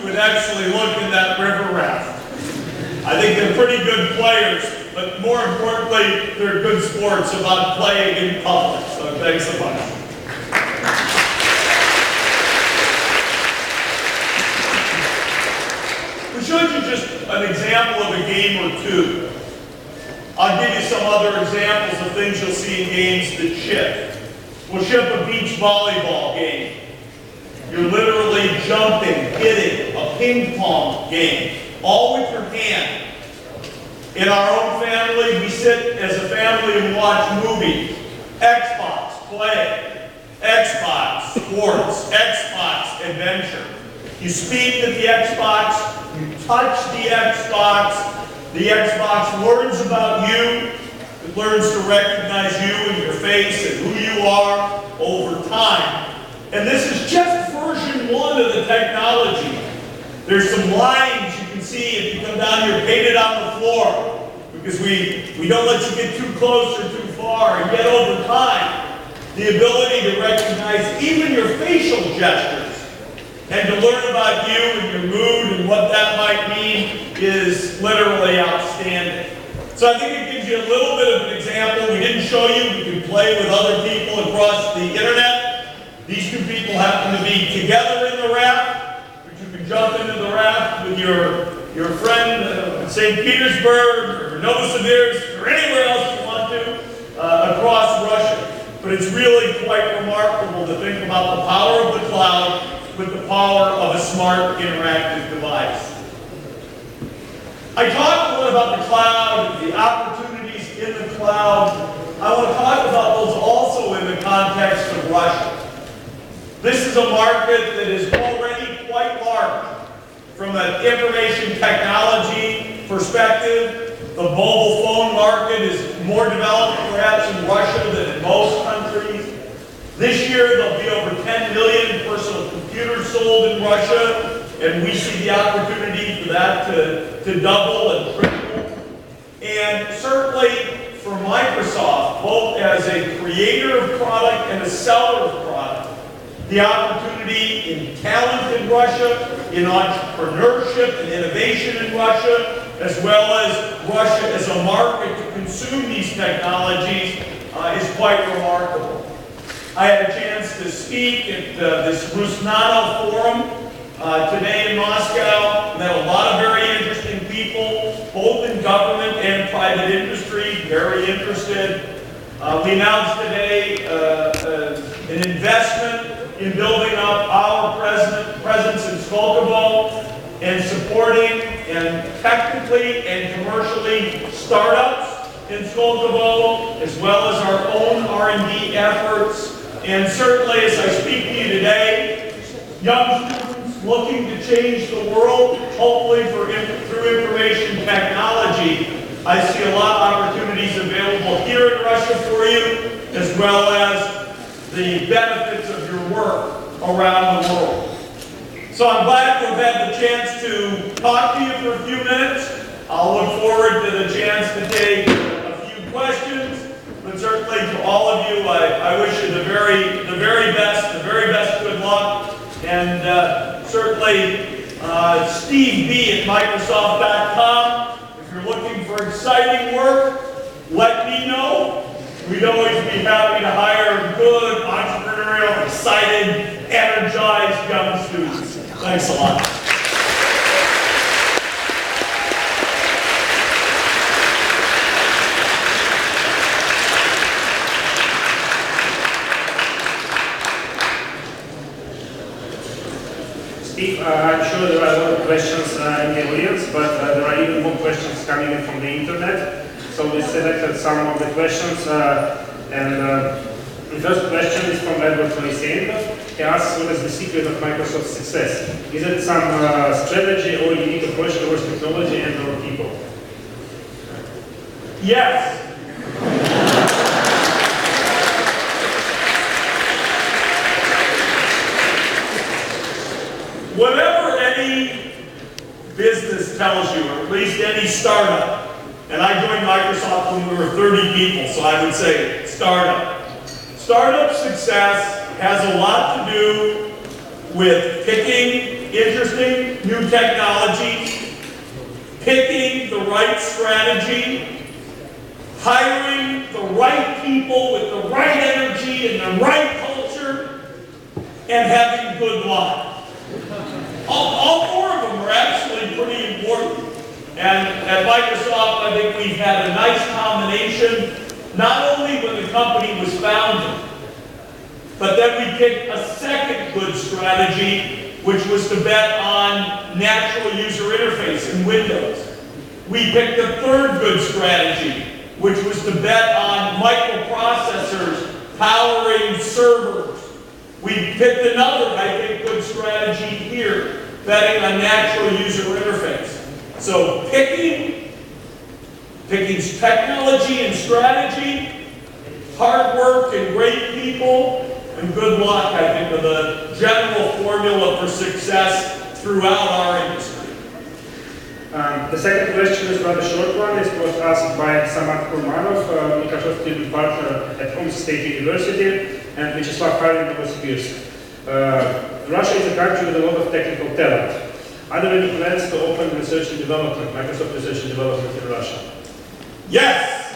would actually look in that river raft. I think they're pretty good players, but more importantly, they're good sports about playing in public. So thanks so much. We showed you just an example of a game or two. I'll give you some other examples of things you'll see in games that ship. We'll ship a beach volleyball game. You're literally jumping, hitting, a ping pong game, all with your hand. In our own family, we sit as a family and watch movies. Xbox, play. Xbox, sports. Xbox, adventure. You speak to the Xbox, you touch the Xbox learns about you, it learns to recognize you and your face and who you are over time. And this is just version 1 of the technology. There's some lines you can see if you come down here painted on the floor, because we don't let you get too close or too far, and yet over time, the ability to recognize even your facial gestures and to learn about you and your mood and what that might mean is literally outstanding. So I think it gives you a little bit of an example. We didn't show you. You can play with other people across the internet. These two people happen to be together in the raft, but you can jump into the raft with your friend in St. Petersburg or Novosibirsk or anywhere else you want to across Russia. But it's really quite remarkable to think about the power of the cloud with the power of a smart interactive device. I talked a lot about the cloud, the opportunities in the cloud. I want to talk about those also in the context of Russia. This is a market that is already quite large from an information technology perspective. The mobile phone market is more developed perhaps in Russia than in most countries. This year there'll be over 10 million personal computers sold in Russia, and we see the opportunity for that to double and triple. And certainly for Microsoft, both as a creator of product and a seller of product, the opportunity in talent in Russia, in entrepreneurship and innovation in Russia, as well as Russia as a market to consume these technologies is quite remarkable. I had a chance to speak at this Rusnano Forum today in Moscow. Met a lot of very interesting people, both in government and private industry, very interested. We announced today an investment in building up our presence in Skolkovo and supporting and technically and commercially startups in Skolkovo, as well as our own R&D efforts. And certainly, as I speak to you today, young students looking to change the world, hopefully through information technology, I see a lot of opportunities available here in Russia for you, as well as the benefits of your work around the world. So I'm glad to have had the chance to talk to you for a few minutes. I'll look forward to the chance to take a few questions. But certainly to all of you, I wish you the very best good luck. And certainly Steve B at Microsoft.com. If you're looking for exciting work, let me know. We'd always be happy to hire good, entrepreneurial, excited, energized young students. Thanks a lot. Steve, I'm sure there are a lot of questions in the audience, but there are even more questions coming in from the internet. So we selected some of the questions, the first question is from Edward Tonisenko. He asks, what is the secret of Microsoft's success? Is it some strategy or unique approach towards technology and our people? Yes. Whatever any business tells you, or at least any startup, and I joined Microsoft when we were 30 people, so I would say startup. Startup success has a lot to do with picking interesting new technology, picking the right strategy, hiring the right people with the right energy and the right culture, and having good luck. All four of them are actually pretty important. And at Microsoft, I think we've had a nice combination, not only when the company was founded, but then we picked a second good strategy, which was to bet on natural user interface in Windows. We picked a third good strategy, which was to bet on microprocessors powering servers. We picked another, I think, good strategy here, betting on natural user interface. So picking technology and strategy, hard work and great people, and good luck, I think, are the general formula for success throughout our industry. The second question is rather short one. It was asked by Samat Kurmanov, Microsoft student partner at Omsk State University, and Vyacheslav Harin of Novosibirsk. Russia is a country with a lot of technical talent. Are there any plans to open research and development, Microsoft Research and Development in Russia? Yes!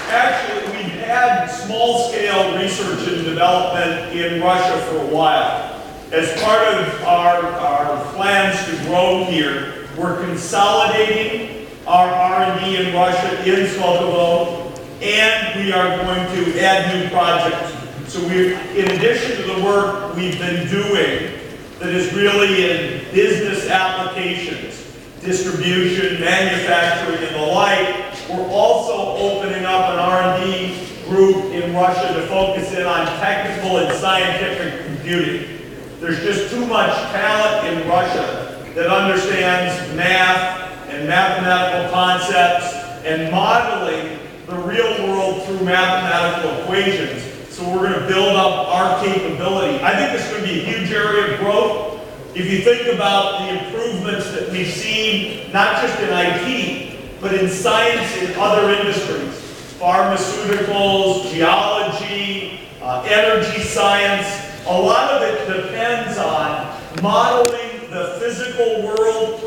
Actually, we've had small-scale research and development in Russia for a while. As part of our plans to grow here, we're consolidating our R&D in Russia in Skolkovo, and we are going to add new projects. So in addition to the work we've been doing that is really in business applications, distribution, manufacturing, and the like, we're also opening up an R&D group in Russia to focus in on technical and scientific computing. There's just too much talent in Russia that understands math and mathematical concepts and modeling the real world through mathematical equations. So we're going to build up our capability. I think this is going to be a huge area of growth. If you think about the improvements that we've seen, not just in IT, but in science in other industries, pharmaceuticals, geology, energy science, a lot of it depends on modeling the physical world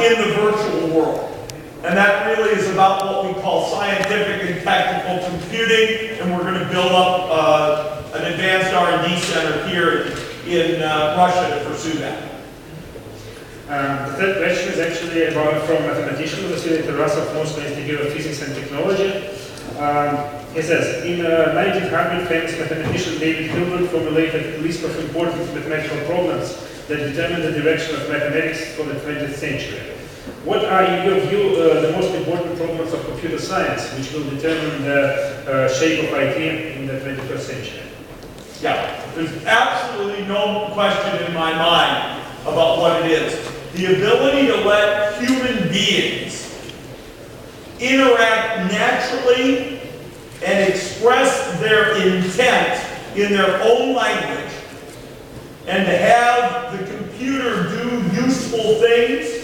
in the virtual world. And that really is about what we call scientific and technical computing, and we're going to build up an advanced R&D center here in Russia to pursue that. The third question is actually about from a mathematician who was at the Rasov Moscow Institute of Physics and Technology. He says, in 1900, famous mathematician David Hilbert formulated a list of important mathematical problems that determine the direction of mathematics for the 20th century. What are, in your view, the most important problems of computer science, which will determine the shape of IT in the 21st century? Yeah, there's absolutely no question in my mind about what it is. The ability to let human beings interact naturally and express their intent in their own language, and to have the computer do useful things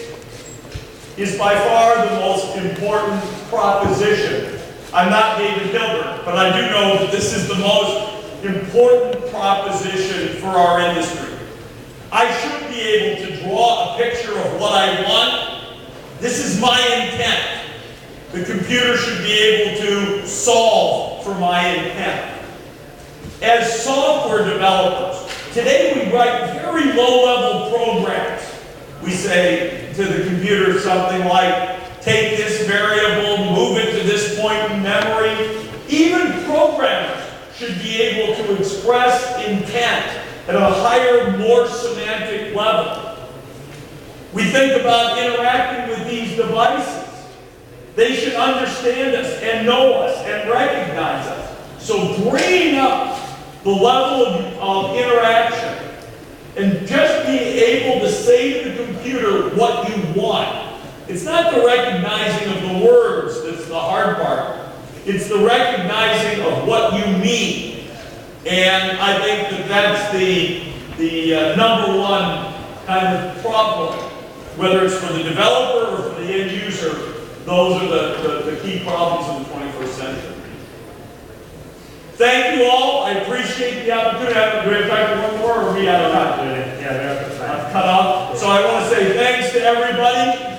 is by far the most important proposition. I'm not David Hilbert, but I do know that this is the most important proposition for our industry. I should be able to draw a picture of what I want. This is my intent. The computer should be able to solve for my intent. As software developers, today we write very low-level programs. We say to the computer something like, take this variable, move it to this point in memory. Even programmers should be able to express intent at a higher, more semantic level. We think about interacting with these devices. They should understand us and know us and recognize us. So bringing up the level of interaction and just being able to say to the computer what you want. It's not the recognizing of the words that's the hard part. It's the recognizing of what you mean. And I think that that's the number one kind of problem. Whether it's for the developer or for the end user, those are the key problems in the 21st century. Thank you all. I appreciate the opportunity. Do we have time for one more, or are we out of time? Yeah, we have to I've cut off. So I want to say thanks to everybody.